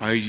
IG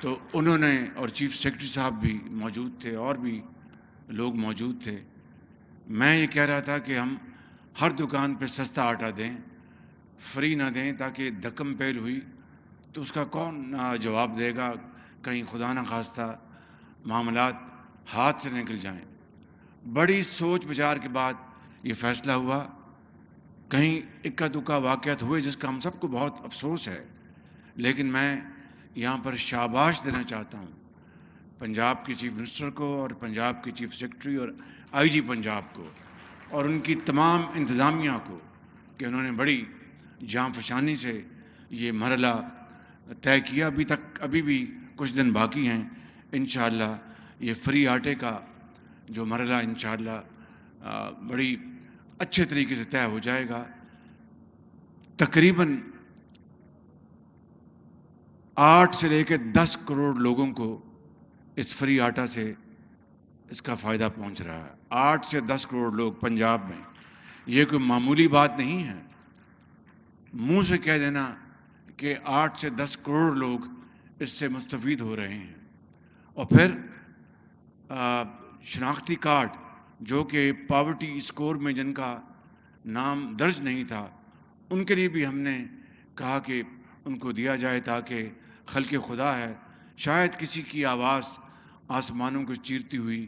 تو انہوں نے اور چیف سیکرٹری صاحب بھی موجود تھے اور بھی لوگ موجود تھے. میں یہ کہہ رہا تھا کہ ہم ہر دکان پہ سستا آٹا دیں, فری نہ دیں, تاکہ دھکم پیل ہوئی تو اس کا کون جواب دے گا, کہیں خدا نہ خواستہ معاملات ہاتھ سے نکل جائیں. بڑی سوچ بچار کے بعد یہ فیصلہ ہوا. کہیں اکا دکا واقعات ہوئے جس کا ہم سب کو بہت افسوس ہے, لیکن میں یہاں پر شاباش دینا چاہتا ہوں پنجاب کے چیف منسٹر کو اور پنجاب کے چیف سیکرٹری اور آئی جی پنجاب کو اور ان کی تمام انتظامیہ کو کہ انہوں نے بڑی جاں فشانی سے یہ مرحلہ طے کیا. ابھی بھی کچھ دن باقی ہیں. انشاءاللہ یہ فری آٹے کا جو مرحلہ انشاءاللہ بڑی اچھے طریقے سے طے ہو جائے گا. تقریباً 8 سے لے کے 10 کروڑ لوگوں کو اس فری آٹا سے اس کا فائدہ پہنچ رہا ہے. 8 سے 10 کروڑ لوگ پنجاب میں. یہ کوئی معمولی بات نہیں ہے منہ سے کہہ دینا کہ 8 سے 10 کروڑ لوگ اس سے مستفید ہو رہے ہیں. اور پھر شناختی کارڈ جو کہ پاورٹی اسکور میں جن کا نام درج نہیں تھا, ان کے لیے بھی ہم نے کہا کہ ان کو دیا جائے تاکہ خلق خدا ہے, شاید کسی کی آواز آسمانوں کو چیرتی ہوئی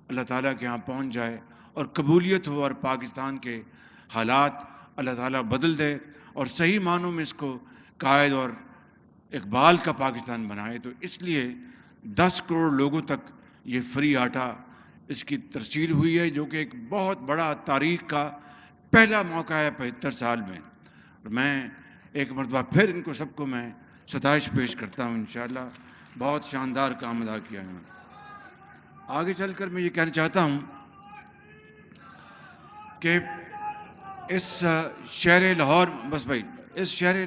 اللہ تعالیٰ کے ہاں پہنچ جائے اور قبولیت ہو اور پاکستان کے حالات اللہ تعالیٰ بدل دے اور صحیح معنوں میں اس کو قائد اور اقبال کا پاکستان بنائے. تو اس لیے 10 کروڑ لوگوں تک یہ فری آٹا اس کی ترسیل ہوئی ہے, جو کہ ایک بہت بڑا تاریخ کا پہلا موقع ہے 75 سال میں. میں ایک مرتبہ پھر ان کو سب کو میں ستائش پیش کرتا ہوں. انشاءاللہ بہت شاندار کام ادا کیا ہے. آگے چل کر میں یہ کہنا چاہتا ہوں کہ اس شہر لاہور اس شہر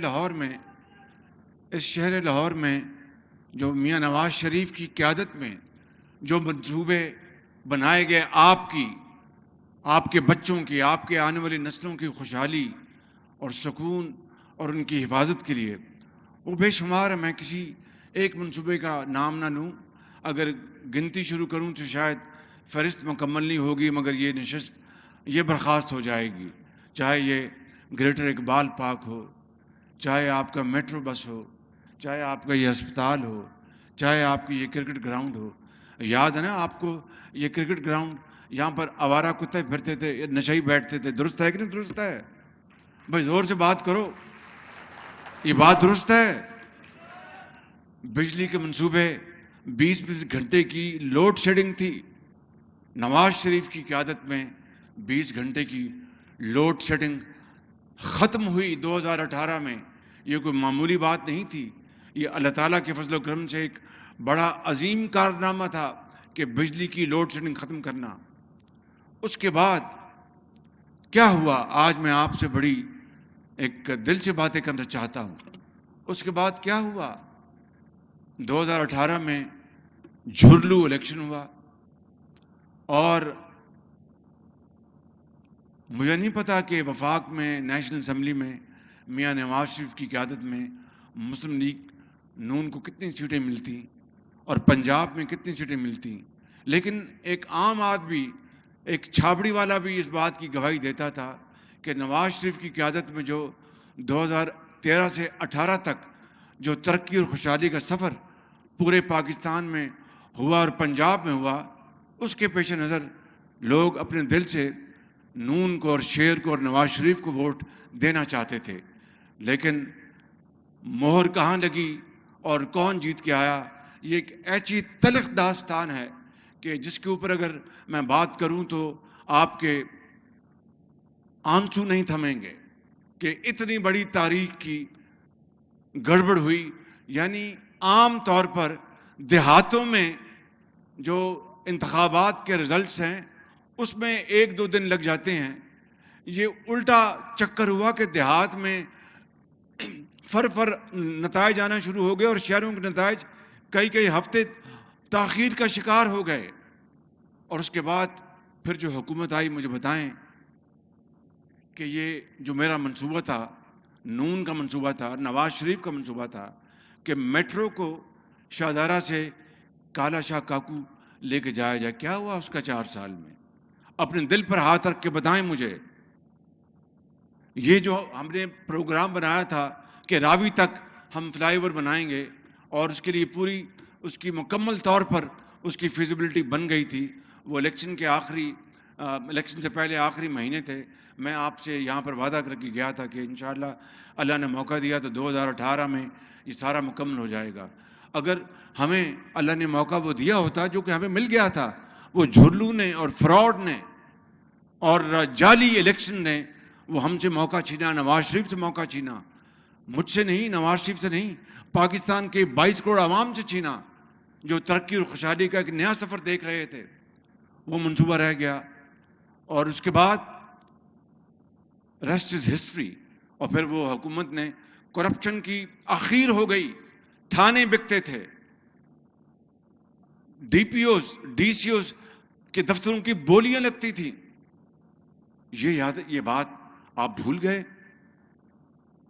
لاہور میں جو میاں نواز شریف کی قیادت میں جو منصوبے بنائے گئے آپ کے بچوں کی, آپ کے آنے والی نسلوں کی خوشحالی اور سکون اور ان کی حفاظت کے لیے, وہ بے شمار ہے. میں کسی ایک منصوبے کا نام نہ لوں, اگر گنتی شروع کروں تو شاید فہرست مکمل نہیں ہوگی, مگر یہ نشست یہ برخاست ہو جائے گی. چاہے یہ گریٹر اقبال پارک ہو, چاہے آپ کا میٹرو بس ہو, چاہے آپ کا یہ ہسپتال ہو, چاہے آپ کی یہ کرکٹ گراؤنڈ ہو. یاد ہے نا آپ کو یہ کرکٹ گراؤنڈ, یہاں پر آوارہ کتے پھرتے تھے, نشئی بیٹھتے تھے. درست ہے کہ نہیں درست ہے؟ بھائی زور سے بات کرو, یہ بات درست ہے. بجلی کے منصوبے 20 گھنٹے کی لوڈ شیڈنگ تھی. نواز شریف کی قیادت میں 20 گھنٹے کی لوڈ شیڈنگ ختم ہوئی 2018 میں. یہ کوئی معمولی بات نہیں تھی. یہ اللہ تعالیٰ کے فضل و کرم سے ایک بڑا عظیم کارنامہ تھا کہ بجلی کی لوڈ شیڈنگ ختم کرنا. اس کے بعد کیا ہوا, آج میں آپ سے بڑی ایک دل سے باتیں کرنا چاہتا ہوں. اس کے بعد کیا ہوا, 2018 میں جھرلو الیکشن ہوا اور مجھے نہیں پتا کہ وفاق میں نیشنل اسمبلی میں میاں نواز شریف کی قیادت میں مسلم لیگ نون کو کتنی سیٹیں ملتی اور پنجاب میں کتنی سیٹیں ملتی. لیکن ایک عام آدمی, ایک چھابڑی والا بھی اس بات کی گواہی دیتا تھا کہ نواز شریف کی قیادت میں جو 2013 سے 18 تک جو ترقی اور خوشحالی کا سفر پورے پاکستان میں ہوا اور پنجاب میں ہوا, اس کے پیش نظر لوگ اپنے دل سے نون کو اور شیر کو اور نواز شریف کو ووٹ دینا چاہتے تھے. لیکن مہر کہاں لگی اور کون جیت کے آیا, یہ ایک ایسی تلخ داستان ہے کہ جس کے اوپر اگر میں بات کروں تو آپ کے آنسو نہیں تھمیں گے کہ اتنی بڑی تاریخ کی گڑبڑ ہوئی. یعنی عام طور پر دیہاتوں میں جو انتخابات کے رزلٹس ہیں اس میں 1-2 دن لگ جاتے ہیں. یہ الٹا چکر ہوا کہ دیہات میں فر نتائج آنا شروع ہو گئے اور شہروں کے نتائج کئی ہفتے تاخیر کا شکار ہو گئے. اور اس کے بعد پھر جو حکومت آئی, مجھے بتائیں کہ یہ جو میرا منصوبہ تھا, نون کا منصوبہ تھا, نواز شریف کا منصوبہ تھا کہ میٹرو کو شاہدارہ سے کالا شاہ کاکو لے کے جایا جائے. کیا ہوا اس کا 4 سال میں؟ اپنے دل پر ہاتھ رکھ کے بتائیں مجھے. یہ جو ہم نے پروگرام بنایا تھا کہ راوی تک ہم فلائی اوور بنائیں گے اور اس کے لیے پوری اس کی مکمل طور پر اس کی فیزیبلٹی بن گئی تھی. وہ الیکشن سے پہلے آخری مہینے تھے. میں آپ سے یہاں پر وعدہ کر کے گیا تھا کہ انشاءاللہ اللہ نے موقع دیا تو 2018 میں یہ سارا مکمل ہو جائے گا. اگر ہمیں اللہ نے موقع وہ دیا ہوتا جو کہ ہمیں مل گیا تھا، وہ جھرلو نے اور فراڈ نے اور جعلی الیکشن نے وہ ہم سے موقع چھینا، نواز شریف سے موقع چھینا. مجھ سے نہیں، نواز شریف سے نہیں، پاکستان کے 22 کروڑ عوام سے چھینا جو ترقی اور خوشحالی کا ایک نیا سفر دیکھ رہے تھے. وہ منصوبہ رہ گیا اور اس کے بعد ریسٹ از ہسٹری. اور پھر وہ حکومت نے کرپشن کی آخیر ہو گئی. تھانے بکتے تھے، D P Os D C Os کے دفتروں کی بولیاں لگتی تھیں. یہ بات آپ بھول گئے؟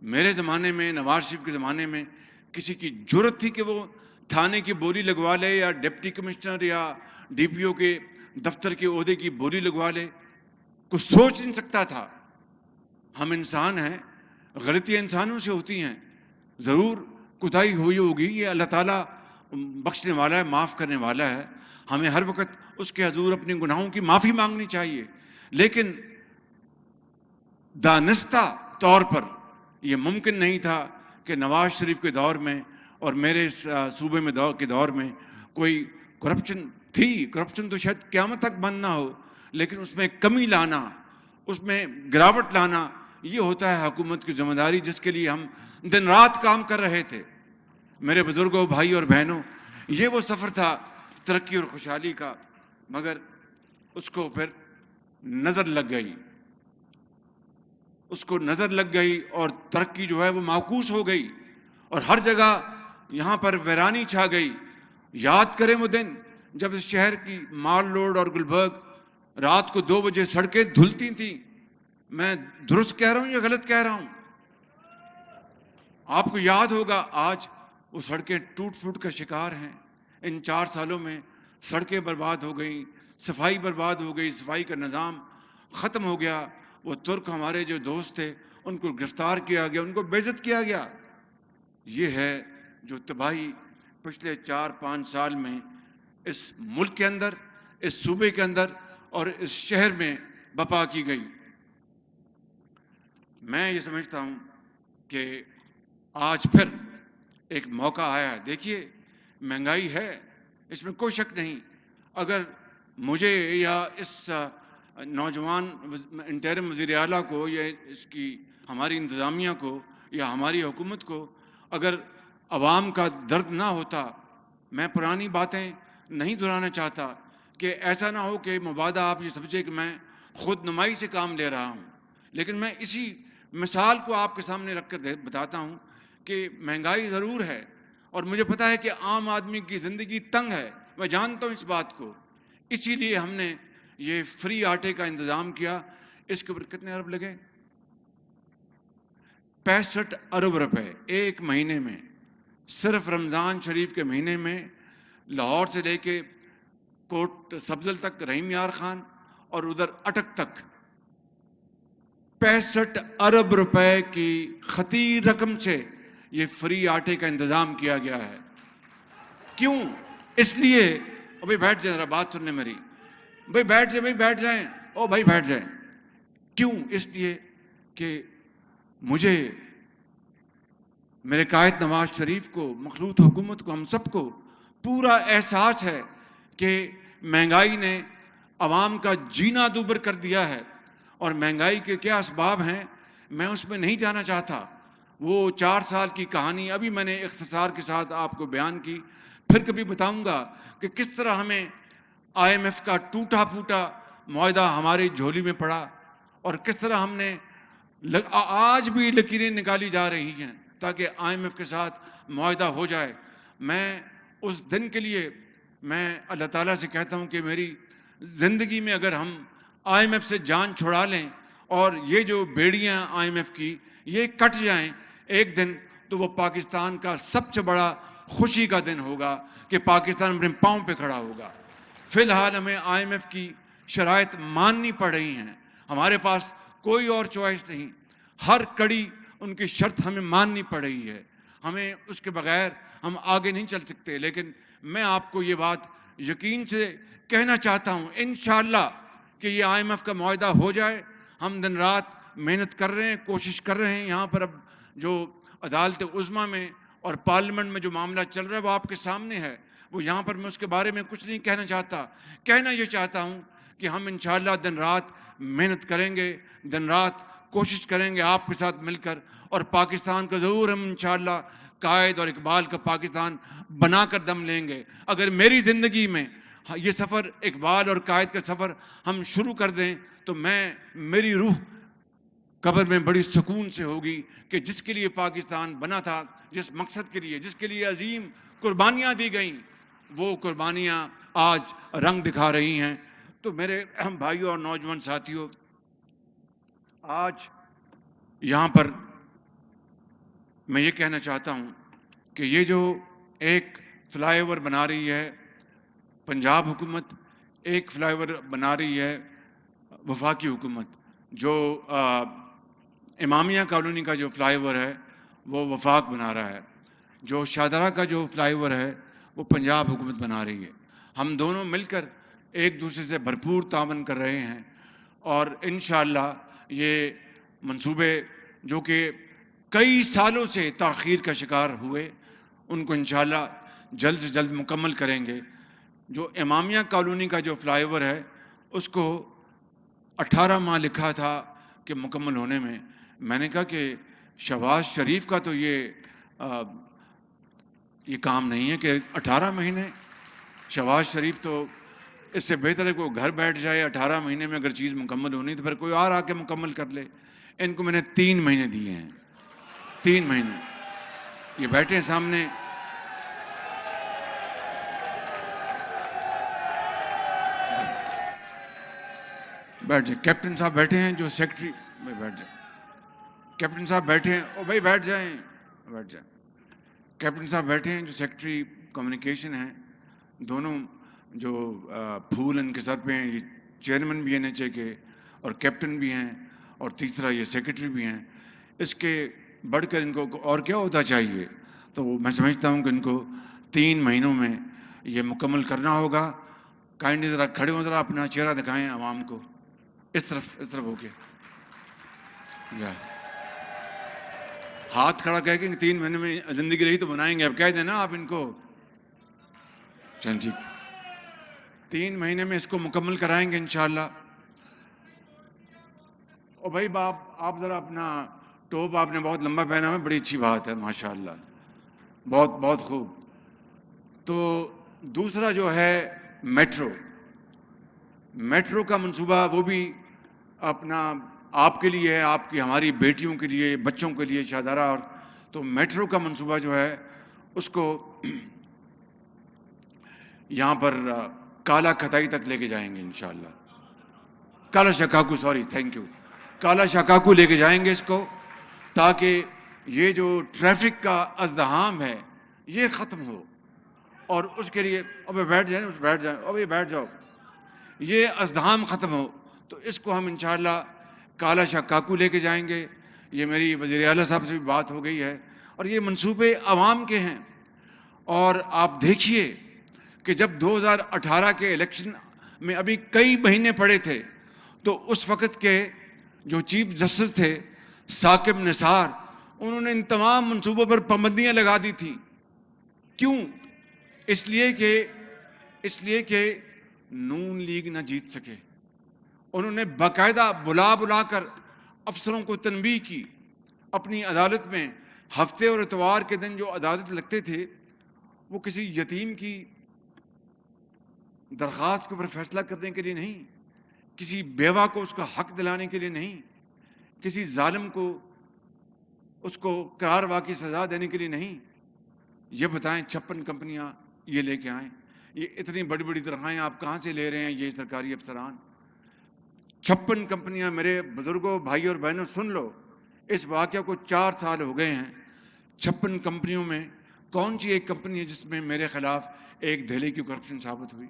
میرے زمانے میں، نواز شریف کے زمانے میں کسی کی جرت تھی کہ وہ تھانے کی بولی لگوا لے یا ڈپٹی کمشنر یا ڈی پی او کے دفتر کے عہدے کی بولی لگوا لے؟ کچھ سوچ نہیں سکتا تھا. ہم انسان ہیں، غلطیاں انسانوں سے ہوتی ہیں، ضرور کوتاہی ہوئی ہوگی. یہ اللہ تعالیٰ بخشنے والا ہے، معاف کرنے والا ہے. ہمیں ہر وقت اس کے حضور اپنے گناہوں کی معافی مانگنی چاہیے. لیکن دانستہ طور پر یہ ممکن نہیں تھا کہ نواز شریف کے دور میں اور میرے صوبے میں کے دور میں کوئی کرپشن تھی. کرپشن تو شاید قیامت تک بند نہ ہو، لیکن اس میں کمی لانا، اس میں گراوٹ لانا، یہ ہوتا ہے حکومت کی ذمہ داری، جس کے لیے ہم دن رات کام کر رہے تھے. میرے بزرگوں، بھائی اور بہنوں، یہ وہ سفر تھا ترقی اور خوشحالی کا. مگر اس کو پھر نظر لگ گئی، اس کو نظر لگ گئی اور ترقی جو ہے وہ معکوس ہو گئی اور ہر جگہ یہاں پر ویرانی چھا گئی. یاد کریں وہ دن جب اس شہر کی مال روڈ اور گلبرگ رات کو 2 بجے سڑکیں دھلتی تھیں. میں درست کہہ رہا ہوں یا غلط کہہ رہا ہوں؟ آپ کو یاد ہوگا آج وہ سڑکیں ٹوٹ پھوٹ کا شکار ہیں. ان 4 سالوں میں سڑکیں برباد ہو گئیں، صفائی برباد ہو گئی، صفائی کا نظام ختم ہو گیا. وہ ترک ہمارے جو دوست تھے ان کو گرفتار کیا گیا، ان کو بے عزت کیا گیا. یہ ہے جو تباہی پچھلے 4-5 سال میں اس ملک کے اندر، اس صوبے کے اندر اور اس شہر میں برپا کی گئی. میں یہ سمجھتا ہوں کہ آج پھر ایک موقع آیا ہے. دیکھیے مہنگائی ہے، اس میں کوئی شک نہیں. اگر مجھے یا اس نوجوان انٹرم وزیر اعلیٰ کو یا اس کی ہماری انتظامیہ کو یا ہماری حکومت کو اگر عوام کا درد نہ ہوتا، میں پرانی باتیں نہیں دہرانا چاہتا کہ ایسا نہ ہو کہ مبادہ آپ یہ سمجھے کہ میں خود نمائی سے کام لے رہا ہوں. لیکن میں اسی مثال کو آپ کے سامنے رکھ کر بتاتا ہوں کہ مہنگائی ضرور ہے اور مجھے پتہ ہے کہ عام آدمی کی زندگی تنگ ہے، میں جانتا ہوں اس بات کو. اسی لیے ہم نے یہ فری آٹے کا انتظام کیا. اس کے اوپر کتنے ارب لگے؟ 65 ارب روپے ایک مہینے میں. صرف رمضان شریف کے مہینے میں لاہور سے لے کے کوٹ سبزل تک، رحیم یار خان اور ادھر اٹک تک 65 ارب روپے کی خطیر رقم سے یہ فری آٹے کا انتظام کیا گیا ہے. کیوں؟ اس لیے ابھی بیٹھ جائیں، ذرا بات سننے میری. بھائی بیٹھ جائیں، بھائی بیٹھ جائیں، او بھائی بیٹھ جائیں. کیوں؟ اس لیے کہ مجھے میرے قائد نواز شریف کو، مخلوط حکومت کو، ہم سب کو پورا احساس ہے کہ مہنگائی نے عوام کا جینا دوبر کر دیا ہے. اور مہنگائی کے کیا اسباب ہیں میں اس میں نہیں جانا چاہتا. وہ 4 سال کی کہانی ابھی میں نے اختصار کے ساتھ آپ کو بیان کی. پھر کبھی بتاؤں گا کہ کس طرح ہمیں IMF کا ٹوٹا پھوٹا معاہدہ ہماری جھولی میں پڑا اور کس طرح ہم نے آج بھی لکیریں نکالی جا رہی ہیں تاکہ IMF کے ساتھ معاہدہ ہو جائے. میں اس دن کے لیے میں اللہ تعالیٰ سے کہتا ہوں کہ میری زندگی میں اگر ہم IMF سے جان چھڑا لیں اور یہ جو بیڑیاں IMF کی یہ کٹ جائیں ایک دن، تو وہ پاکستان کا سب سے بڑا خوشی کا دن ہوگا کہ پاکستان اپنے پاؤں پہ کھڑا ہوگا۔ فی الحال ہمیں IMF کی شرائط ماننی پڑ رہی ہیں، ہمارے پاس کوئی اور چوائس نہیں، ہر کڑی ان کی شرط ہمیں ماننی پڑ رہی ہے، ہمیں اس کے بغیر ہم آگے نہیں چل سکتے۔ لیکن میں آپ کو یہ بات یقین سے کہنا چاہتا ہوں انشاءاللہ کہ یہ IMF کا معاہدہ ہو جائے۔ ہم دن رات محنت کر رہے ہیں، کوشش کر رہے ہیں۔ یہاں پر اب جو عدالت عظمیٰ میں اور پارلیمنٹ میں جو معاملہ چل رہا ہے وہ آپ کے سامنے ہے، وہ یہاں پر میں اس کے بارے میں کچھ نہیں کہنا چاہتا۔ کہنا یہ چاہتا ہوں کہ ہم انشاءاللہ دن رات محنت کریں گے، دن رات کوشش کریں گے آپ کے ساتھ مل کر، اور پاکستان کو ضرور ہم انشاءاللہ قائد اور اقبال کا پاکستان بنا کر دم لیں گے۔ اگر میری زندگی میں یہ سفر اقبال اور قائد کا سفر ہم شروع کر دیں تو میری روح قبر میں بڑی سکون سے ہوگی کہ جس کے لیے پاکستان بنا تھا، جس مقصد کے لیے، جس کے لیے عظیم قربانیاں دی گئیں، وہ قربانیاں آج رنگ دکھا رہی ہیں۔ تو میرے بھائیوں اور نوجوان ساتھیوں، آج یہاں پر میں یہ کہنا چاہتا ہوں کہ یہ جو ایک فلائی اوور بنا رہی ہے پنجاب حکومت، ایک فلائی اوور بنا رہی ہے وفاقی حکومت، جو امامیہ کالونی کا جو فلائی اوور ہے وہ وفاق بنا رہا ہے، جو شاہدرہ کا جو فلائی اوور ہے وہ پنجاب حکومت بنا رہی ہے۔ ہم دونوں مل کر ایک دوسرے سے بھرپور تعاون کر رہے ہیں، اور انشاءاللہ یہ منصوبے جو کہ کئی سالوں سے تاخیر کا شکار ہوئے، ان کو انشاءاللہ جلد سے جلد مکمل کریں گے۔ جو امامیہ کالونی کا جو فلائی اوور ہے اس کو 18 ماہ لکھا تھا کہ مکمل ہونے میں نے کہا کہ شہباز شریف کا تو یہ کام نہیں ہے کہ 18 مہینے، شہباز شریف تو اس سے بہتر ہے کوئی گھر بیٹھ جائے، 18 مہینے میں اگر چیز مکمل ہونی تو پھر کوئی اور آ کے مکمل کر لے۔ ان کو میں نے 3 مہینے دیے ہیں، 3 مہینے۔ یہ بیٹھے ہیں سامنے، بیٹھ جائیں، کیپٹن صاحب بیٹھے ہیں جو سیکرٹری میں، بیٹھ جائیں کیپٹن صاحب بیٹھے ہیں، او بھائی بیٹھ جائیں، بیٹھ جائیں کیپٹن صاحب بیٹھے ہیں جو سیکرٹری کمیونیکیشن ہیں، دونوں جو پھول ان کے سر پہ ہیں، یہ چیئرمین بھی ہیں نیچے کے اور کیپٹن بھی ہیں، اور تیسرا یہ سیکرٹری بھی ہیں۔ اس کے بڑھ کر ان کو اور کیا ہوتا چاہیے؟ تو میں سمجھتا ہوں کہ ان کو 3 مہینوں میں یہ مکمل کرنا ہوگا۔ کائنڈلی ذرا کھڑے ہوں، ذرا اپنا چہرہ دکھائیں عوام کو، اس طرف ہو کے ہاتھ کھڑا کہہ کے 3 مہینے میں زندگی رہی تو بنائیں گے، اب کہہ دیں نا آپ ان کو، چل ٹھیک، 3 مہینے میں اس کو مکمل کرائیں گے انشاءاللہ۔ اور بھائی آپ ذرا اپنا ٹوپ آپ نے بہت لمبا پہنا ہے، بڑی اچھی بات ہے، ماشاءاللہ، بہت بہت خوب۔ تو دوسرا جو ہے میٹرو کا منصوبہ، وہ بھی اپنا آپ کے لیے ہے، آپ کی ہماری بیٹیوں کے لیے، بچوں کے لیے شاہدرہ، اور تو میٹرو کا منصوبہ جو ہے اس کو یہاں پر کالا کھتائی تک لے کے جائیں گے انشاءاللہ، کالا شکاکو، سوری، تھینک یو، کالا شکاکو لے کے جائیں گے اس کو، تاکہ یہ جو ٹریفک کا ازدحام ہے یہ ختم ہو، اور اس کے لیے ابھی بیٹھ جائیں، ابھی بیٹھ جاؤ، یہ ازدحام ختم ہو، تو اس کو ہم انشاءاللہ کالا شکاکو لے کے جائیں گے۔ یہ میری وزیر اعلیٰ صاحب سے بھی بات ہو گئی ہے، اور یہ منصوبے عوام کے ہیں۔ اور آپ دیکھیے کہ جب 2018 کے الیکشن میں ابھی کئی مہینے پڑے تھے، تو اس وقت کے جو چیف جسٹس تھے ثاقب نثار، انہوں نے ان تمام منصوبوں پر پابندیاں لگا دی تھیں۔ کیوں؟ اس لیے کہ نون لیگ نہ جیت سکے۔ انہوں نے باقاعدہ بلا کر افسروں کو تنبیہ کی، اپنی عدالت میں ہفتے اور اتوار کے دن جو عدالت لگتے تھے وہ کسی یتیم کی درخواست کے اوپر فیصلہ کرنے کے لیے نہیں، کسی بیوہ کو اس کا حق دلانے کے لیے نہیں، کسی ظالم کو اس کو قرار واقعی سزا دینے کے لیے نہیں۔ یہ بتائیں 56 کمپنیاں یہ لے کے آئیں، یہ اتنی بڑی بڑی تنخواہیں آپ کہاں سے لے رہے ہیں یہ سرکاری افسران؟ 56 کمپنیاں، میرے بزرگوں، بھائی اور بہنوں سن لو، اس واقعہ کو 4 سال ہو گئے ہیں، 56 کمپنیوں میں کون سی ایک کمپنی ہے جس میں میرے خلاف ایک دہلی کی کرپشن ثابت ہوئی؟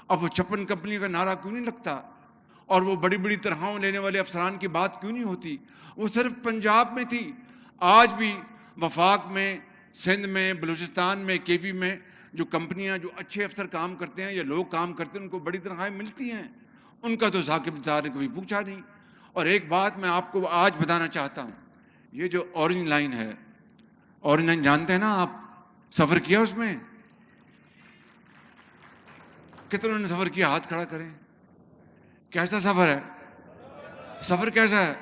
اب وہ 56 کمپنی کا نعرہ کیوں نہیں لگتا؟ اور وہ بڑی بڑی تنخواہوں لینے والے افسران کی بات کیوں نہیں ہوتی؟ وہ صرف پنجاب میں تھی. آج بھی وفاق میں، سندھ میں، بلوچستان میں، کے پی میں جو کمپنیاں، جو اچھے افسر کام کرتے ہیں یا لوگ کام کرتے ہیں، ان کو بڑی تنخواہیں ملتی ہیں. ان کا تو ثاقب نثار نے کبھی پوچھا نہیں. اور ایک بات میں آپ کو آج بتانا چاہتا ہوں، یہ جو اورنج لائن ہے، اورنج لائن جانتے ہیں نا آپ؟ سفر کیا اس میں؟ کتنوں نے سفر کیا؟ ہاتھ کھڑا کریں. کیسا سفر ہے؟ سفر کیسا ہے؟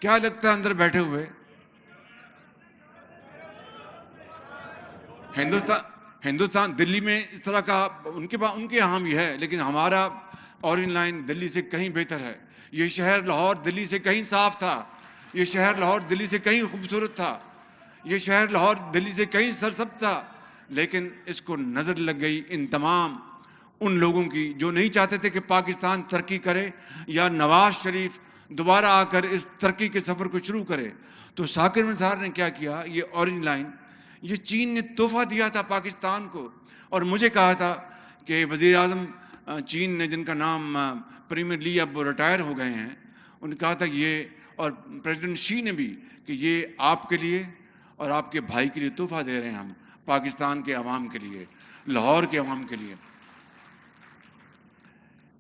کیا لگتا ہے اندر بیٹھے ہوئے؟ ہندوستان دلی میں اس طرح کا ان کے یہاں بھی ہے، لیکن ہمارا اورنج لائن دلی سے کہیں بہتر ہے. یہ شہر لاہور دلی سے کہیں صاف تھا. یہ شہر لاہور دلی سے کہیں خوبصورت تھا. یہ شہر لاہور دلی سے کہیں سرسبز تھا. لیکن اس کو نظر لگ گئی ان تمام ان لوگوں کی جو نہیں چاہتے تھے کہ پاکستان ترقی کرے یا نواز شریف دوبارہ آ کر اس ترقی کے سفر کو شروع کرے. تو ثاقب نثار نے کیا کیا؟ یہ اورنج لائن یہ چین نے تحفہ دیا تھا پاکستان کو. اور مجھے کہا تھا کہ وزیر اعظم چین نے، جن کا نام پریمیر لی، اب وہ ریٹائر ہو گئے ہیں، انہوں نے کہا تھا یہ، اور پریزیڈنٹ شی نے بھی، کہ یہ آپ کے لیے اور آپ کے بھائی کے لیے تحفہ دے رہے ہیں ہم، پاکستان کے عوام کے لیے، لاہور کے عوام کے لیے.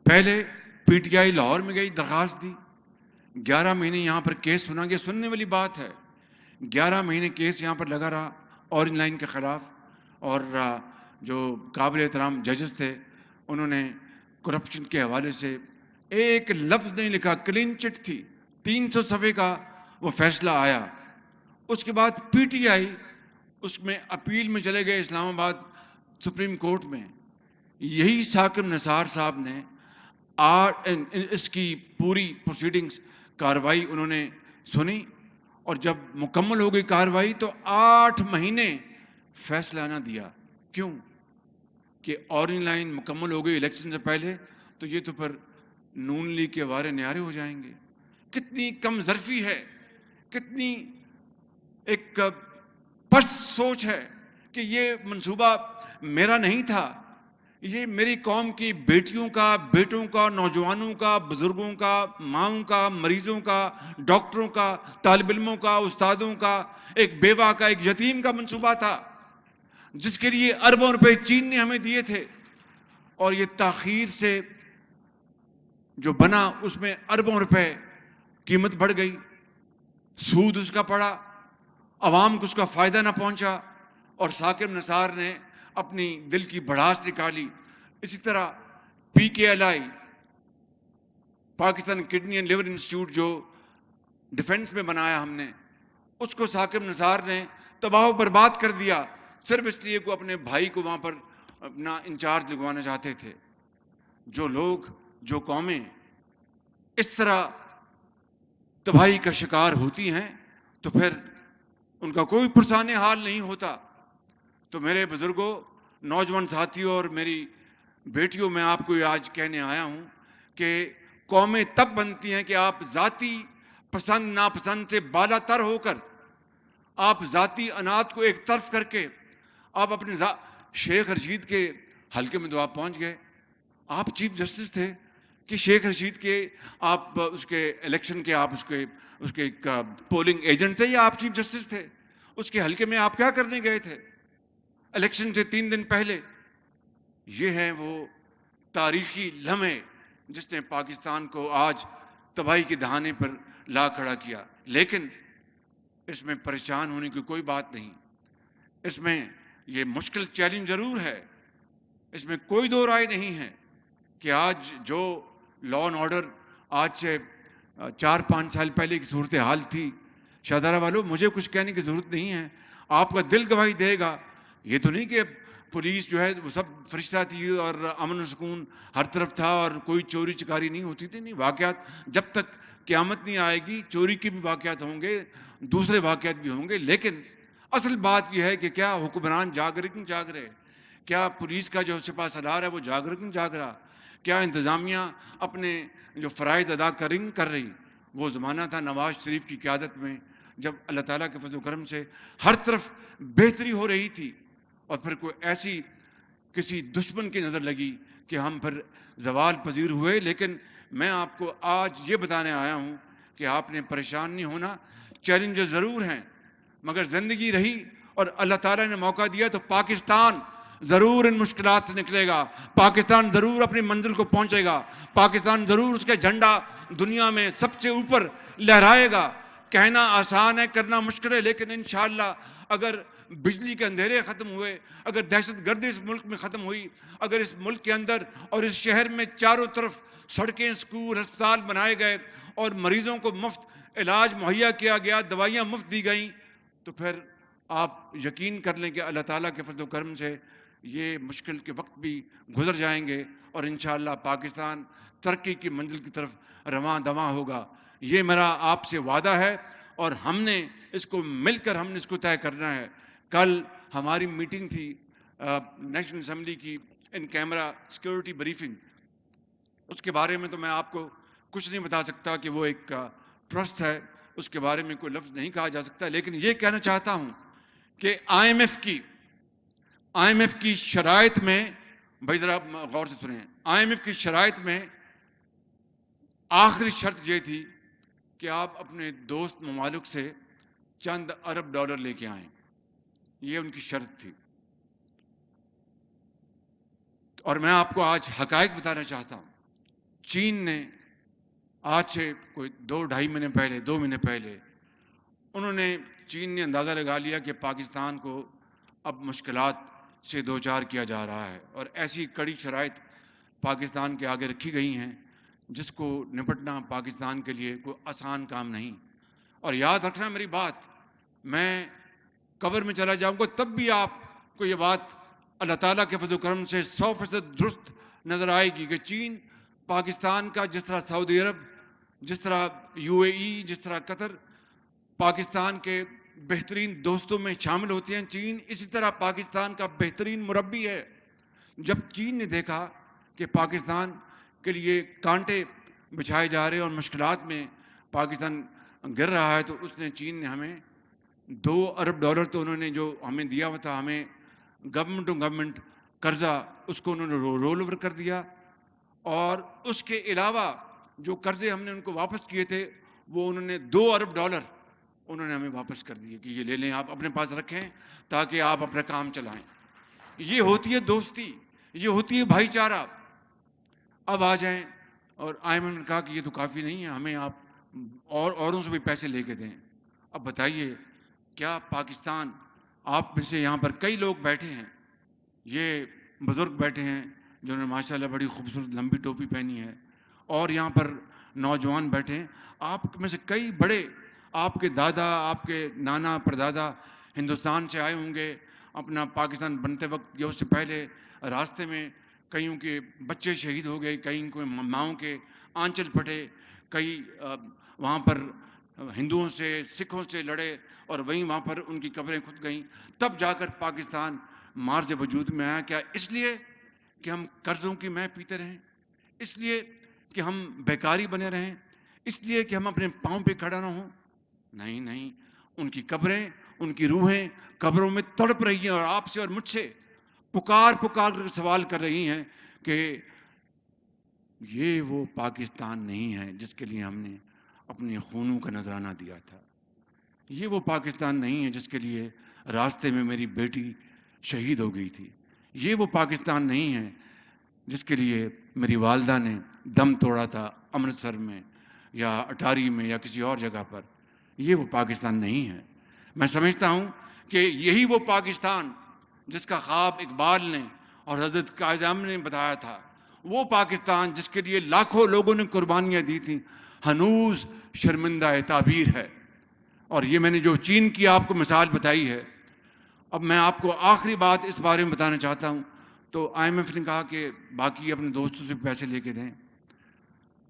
پہلے پی ٹی آئی لاہور میں گئی، درخواست دی. 11 مہینے یہاں پر کیس سنا. یہ سننے والی بات ہے. 11 مہینے کیس یہاں پر لگا رہا اورنج لائن کے خلاف. اور جو قابل احترام ججز تھے، انہوں نے کرپشن کے حوالے سے ایک لفظ نہیں لکھا. کلین چٹ تھی، 300 صفحے کا وہ فیصلہ آیا. اس کے بعد پی ٹی آئی اس میں اپیل میں چلے گئے اسلام آباد سپریم کورٹ میں. یہی ثاقب نثار صاحب نے اس کی پوری پروسیڈنگز، کاروائی انہوں نے سنی. اور جب مکمل ہو گئی کاروائی تو 8 مہینے فیصلہ نہ دیا. کیوں؟ کہ اورنج لائن مکمل ہو گئی الیکشن سے پہلے، تو یہ تو پھر نون لیگ کے وارے نیارے ہو جائیں گے. کتنی کم ظرفی ہے، کتنی ایک پست سوچ ہے کہ یہ منصوبہ میرا نہیں تھا. یہ میری قوم کی بیٹیوں کا، بیٹوں کا، نوجوانوں کا، بزرگوں کا، ماؤں کا، مریضوں کا، ڈاکٹروں کا، طالب علموں کا، استادوں کا، ایک بیوہ کا، ایک یتیم کا منصوبہ تھا، جس کے لیے اربوں روپے چین نے ہمیں دیے تھے. اور یہ تاخیر سے جو بنا اس میں اربوں روپے قیمت بڑھ گئی، سود اس کا پڑا، عوام کو اس کا فائدہ نہ پہنچا، اور ثاقب نثار نے اپنی دل کی بھڑاس نکالی. اسی طرح P K L I, Pakistan kidney and liver institute, جو ڈیفنس میں بنایا ہم نے، اس کو ثاقب نثار نے تباہ و برباد کر دیا، صرف اس لیے کہ اپنے بھائی کو وہاں پر اپنا انچارج لگوانا چاہتے تھے. جو لوگ، جو قومیں اس طرح تباہی کا شکار ہوتی ہیں تو پھر ان کا کوئی پرسان حال نہیں ہوتا. تو میرے بزرگوں، نوجوان ساتھیوں اور میری بیٹیوں، میں آپ کو آج کہنے آیا ہوں کہ قومیں تب بنتی ہیں کہ آپ ذاتی پسند ناپسند سے بالا تر ہو کر، آپ ذاتی انات کو ایک طرف کر کے، آپ اپنے شیخ رشید کے حلقے میں تو آپ پہنچ گئے. آپ چیف جسٹس تھے کہ شیخ رشید کے آپ اس کے الیکشن کے آپ اس کے پولنگ ایجنٹ تھے، یا آپ چیف جسٹس تھے؟ اس کے حلقے میں آپ کیا کرنے گئے تھے الیکشن سے 3 دن پہلے؟ یہ ہیں وہ تاریخی لمحے جس نے پاکستان کو آج تباہی کے دہانے پر لا کھڑا کیا. لیکن اس میں پریشان ہونے کی کوئی بات نہیں. اس میں یہ مشکل چیلنج ضرور ہے، اس میں کوئی دو رائے نہیں ہے کہ آج جو لا اینڈ آرڈر آج سے 4-5 سال پہلے کی صورتحال تھی، شہدارہ والوں، مجھے کچھ کہنے کی ضرورت نہیں ہے، آپ کا دل گواہی دے گا. یہ تو نہیں کہ پولیس جو ہے وہ سب فرشتہ تھی اور امن و سکون ہر طرف تھا اور کوئی چوری چکاری نہیں ہوتی تھی. نہیں، واقعات جب تک قیامت نہیں آئے گی، چوری کے بھی واقعات ہوں گے، دوسرے واقعات بھی ہوں گے. لیکن اصل بات یہ ہے کہ کیا حکمران جاگ رہے کہ نہیں جاگ رہے؟ کیا پولیس کا جو سپہ سالار ہے وہ جاگ رہا کہ نہیں جاگ رہا؟ کیا انتظامیہ اپنے جو فرائض ادا کر رہی؟ وہ زمانہ تھا نواز شریف کی قیادت میں، جب اللہ تعالیٰ کے فضل و کرم سے ہر طرف بہتری ہو رہی تھی، اور پھر کوئی ایسی کسی دشمن کی نظر لگی کہ ہم پھر زوال پذیر ہوئے۔ لیکن میں آپ کو آج یہ بتانے آیا ہوں کہ آپ نے پریشان نہیں ہونا، چیلنجز ضرور ہیں، مگر زندگی رہی اور اللہ تعالیٰ نے موقع دیا تو پاکستان ضرور ان مشکلات سے نکلے گا، پاکستان ضرور اپنی منزل کو پہنچے گا، پاکستان ضرور اس کا جھنڈا دنیا میں سب سے اوپر لہرائے گا۔ کہنا آسان ہے، کرنا مشکل ہے، لیکن انشاءاللہ اگر بجلی کے اندھیرے ختم ہوئے، اگر دہشت گردی اس ملک میں ختم ہوئی، اگر اس ملک کے اندر اور اس شہر میں چاروں طرف سڑکیں، اسکول، ہسپتال بنائے گئے اور مریضوں کو مفت علاج مہیا کیا گیا، دوائیاں مفت دی گئیں، تو پھر آپ یقین کر لیں کہ اللہ تعالیٰ کے فضل و کرم سے یہ مشکل کے وقت بھی گزر جائیں گے، اور انشاءاللہ پاکستان ترقی کی منزل کی طرف رواں دواں ہوگا۔ یہ میرا آپ سے وعدہ ہے، اور ہم نے اس کو مل کر ہم نے اس کو طے کرنا ہے۔ کل ہماری میٹنگ تھی نیشنل اسمبلی کی، ان کیمرہ سیکورٹی بریفنگ، اس کے بارے میں تو میں آپ کو کچھ نہیں بتا سکتا کہ وہ ایک ٹرسٹ ہے، اس کے بارے میں کوئی لفظ نہیں کہا جا سکتا، لیکن یہ کہنا چاہتا ہوں کہ آئی ایم ایف کی شرائط میں، بھائی ذرا غور سے سنیں، آئی ایم ایف کی شرائط میں آخری شرط یہ تھی کہ آپ اپنے دوست ممالک سے چند ارب ڈالر لے کے آئیں، یہ ان کی شرط تھی۔ اور میں آپ کو آج حقائق بتانا چاہتا ہوں، چین نے آج سے کوئی 2-2.5 مہینے پہلے چین نے اندازہ لگا لیا کہ پاکستان کو اب مشکلات سے دوچار کیا جا رہا ہے، اور ایسی کڑی شرائط پاکستان کے آگے رکھی گئی ہیں جس کو نپٹنا پاکستان کے لیے کوئی آسان کام نہیں۔ اور یاد رکھنا میری بات، میں قبر میں چلا جاؤں گا تب بھی آپ کو یہ بات اللہ تعالیٰ کے فضل و کرم سے 100% درست نظر آئے گی کہ چین پاکستان کا، جس طرح سعودی عرب، جس طرح UAE، جس طرح قطر پاکستان کے بہترین دوستوں میں شامل ہوتے ہیں، چین اسی طرح پاکستان کا بہترین مربی ہے۔ جب چین نے دیکھا کہ پاکستان کے لیے کانٹے بچھائے جا رہے ہیں اور مشکلات میں پاکستان گر رہا ہے، تو چین نے ہمیں 2 ارب ڈالر تو انہوں نے جو ہمیں دیا ہوا تھا، ہمیں گورنمنٹ ٹو گورنمنٹ قرضہ، اس کو انہوں نے رول اوور کر دیا، اور اس کے علاوہ جو قرضے ہم نے ان کو واپس کیے تھے وہ انہوں نے 2 ارب ڈالر انہوں نے ہمیں واپس کر دیے کہ یہ لے لیں، آپ اپنے پاس رکھیں تاکہ آپ اپنا کام چلائیں۔ یہ ہوتی ہے دوستی، یہ ہوتی ہے بھائی چارہ۔ اب آ جائیں، اور آئی ایم ایف نے کہا کہ یہ تو کافی نہیں ہے، ہمیں آپ اوروں سے بھی پیسے لے کے دیں۔ اب بتائیے، کیا پاکستان، آپ میں سے یہاں پر کئی لوگ بیٹھے ہیں، یہ بزرگ بیٹھے ہیں جنہوں نے ماشاءاللہ بڑی خوبصورت لمبی ٹوپی پہنی ہے، اور یہاں پر نوجوان بیٹھے ہیں، آپ میں سے کئی بڑے، آپ کے دادا، آپ کے نانا پردادا ہندوستان سے آئے ہوں گے، اپنا پاکستان بنتے وقت یا اس سے پہلے راستے میں کئیوں کے بچے شہید ہو گئے، کئی کو ماؤں کے آنچل پھٹے، کئی وہاں پر ہندوؤں سے، سکھوں سے لڑے، اور وہاں پر ان کی قبریں کھد گئیں، تب جا کر پاکستان مارج وجود میں آیا۔ کیا اس لیے کہ ہم قرضوں کی مے پیتے رہیں؟ اس لیے کہ ہم بیکاری بنے رہیں؟ اس لیے کہ ہم اپنے پاؤں پہ کھڑا نہ ہوں؟ نہیں، ان کی قبریں، ان کی روحیں قبروں میں تڑپ رہی ہیں، اور آپ سے اور مجھ سے پکار کر سوال کر رہی ہیں کہ یہ وہ پاکستان نہیں ہے جس کے لیے ہم نے اپنے خونوں کا نذرانہ دیا تھا، یہ وہ پاکستان نہیں ہے جس کے لیے راستے میں میری بیٹی شہید ہو گئی تھی، یہ وہ پاکستان نہیں ہے جس کے لیے میری والدہ نے دم توڑا تھا امرتسر میں یا اٹاری میں یا کسی اور جگہ پر، یہ وہ پاکستان نہیں ہے۔ میں سمجھتا ہوں کہ یہی وہ پاکستان جس کا خواب اقبال نے اور حضرت قائد اعظم نے بتایا تھا، وہ پاکستان جس کے لیے لاکھوں لوگوں نے قربانیاں دی تھیں، ہنوز شرمندہ تعبیر ہے۔ اور یہ میں نے جو چین کی آپ کو مثال بتائی ہے، اب میں آپ کو آخری بات اس بارے میں بتانا چاہتا ہوں۔ تو آئی ایم ایف نے کہا کہ باقی اپنے دوستوں سے پیسے لے کے دیں،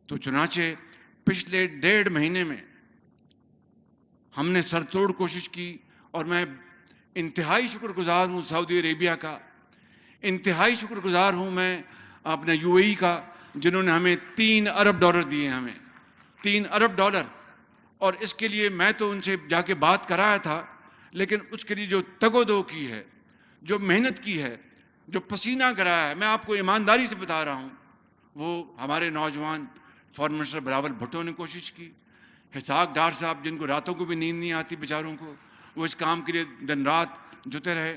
تو چنانچہ پچھلے 1.5 مہینے میں ہم نے سر توڑ کوشش کی، اور میں انتہائی شکر گزار ہوں سعودی عربیہ کا، انتہائی شکر گزار ہوں میں اپنے UAE کا، جنہوں نے ہمیں 3 ارب ڈالر دیے، ہمیں 3 ارب ڈالر، اور اس کے لیے میں تو ان سے جا کے بات کرایا تھا، لیکن اس کے لیے جو تگ و دو کی ہے، جو محنت کی ہے، جو پسینہ کرایا ہے، میں آپ کو ایمانداری سے بتا رہا ہوں، وہ ہمارے نوجوان فارن منسٹر بلاول بھٹو نے کوشش کی، اسحاق ڈار صاحب جن کو راتوں کو بھی نیند نہیں آتی بیچاروں کو، وہ اس کام کے لیے دن رات جتے رہے،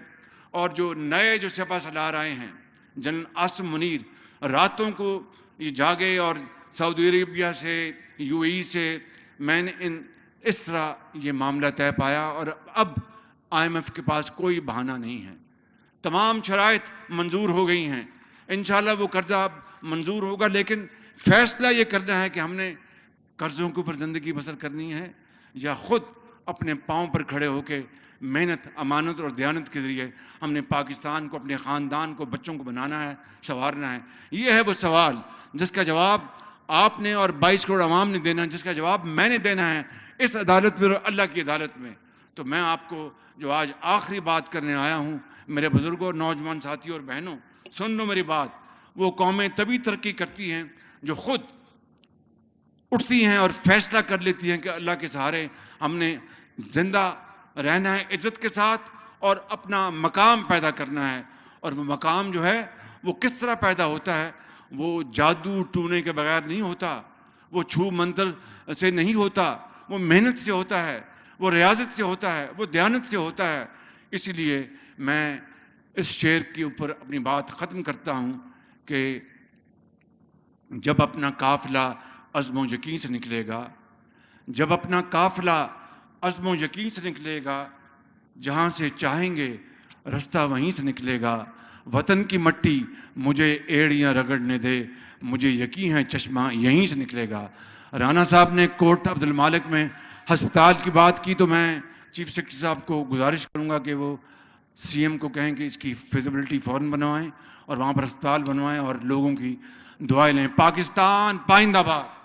اور جو نئے جو سپہ سالار آئے ہیں جنرل عاصم منیر، راتوں کو یہ جاگے، اور سعودی عربیہ سے، یو اے ای سے میں نے اس طرح یہ معاملہ طے پایا، اور اب آئی ایم ایف کے پاس کوئی بہانہ نہیں ہے، تمام شرائط منظور ہو گئی ہیں، انشاءاللہ وہ قرضہ اب منظور ہوگا، لیکن فیصلہ یہ کرنا ہے کہ ہم نے قرضوں کے اوپر زندگی بسر کرنی ہے یا خود اپنے پاؤں پر کھڑے ہو کے محنت، امانت اور دیانت کے ذریعے ہم نے پاکستان کو، اپنے خاندان کو، بچوں کو بنانا ہے، سنوارنا ہے۔ یہ ہے وہ سوال جس کا جواب آپ نے اور 22 کروڑ عوام نے دینا ہے، جس کا جواب میں نے دینا ہے اس عدالت میں اور اللہ کی عدالت میں۔ تو میں آپ کو جو آج آخری بات کرنے آیا ہوں، میرے بزرگوں، نوجوان ساتھیوں اور بہنوں، سن لو میری بات، وہ قومیں تبھی ترقی کرتی ہیں جو خود اٹھتی ہیں اور فیصلہ کر لیتی ہیں کہ اللہ کے سہارے ہم نے زندہ رہنا ہے عزت کے ساتھ، اور اپنا مقام پیدا کرنا ہے۔ اور وہ مقام جو ہے وہ کس طرح پیدا ہوتا ہے؟ وہ جادو ٹونے کے بغیر نہیں ہوتا، وہ چھو منتر سے نہیں ہوتا، وہ محنت سے ہوتا ہے، وہ ریاضت سے ہوتا ہے، وہ دیانت سے ہوتا ہے۔ اسی لیے میں اس شعر کے اوپر اپنی بات ختم کرتا ہوں کہ جب اپنا قافلہ عزم و یقین سے نکلے گا، جب اپنا قافلہ عزم و یقین سے نکلے گا، جہاں سے چاہیں گے رستہ وہیں سے نکلے گا، وطن کی مٹی مجھے ایڑیاں رگڑنے دے، مجھے یقین ہے چشمہ یہیں سے نکلے گا۔ رانا صاحب نے کوٹ عبد المالک میں ہسپتال کی بات کی، تو میں چیف سیکرٹری صاحب کو گزارش کروں گا کہ وہ سی ایم کو کہیں کہ اس کی فیزیبلٹی فوراً بنوائیں اور وہاں پر ہسپتال بنوائیں اور لوگوں کی دعائیں لیں۔ پاکستان پائندہ باد۔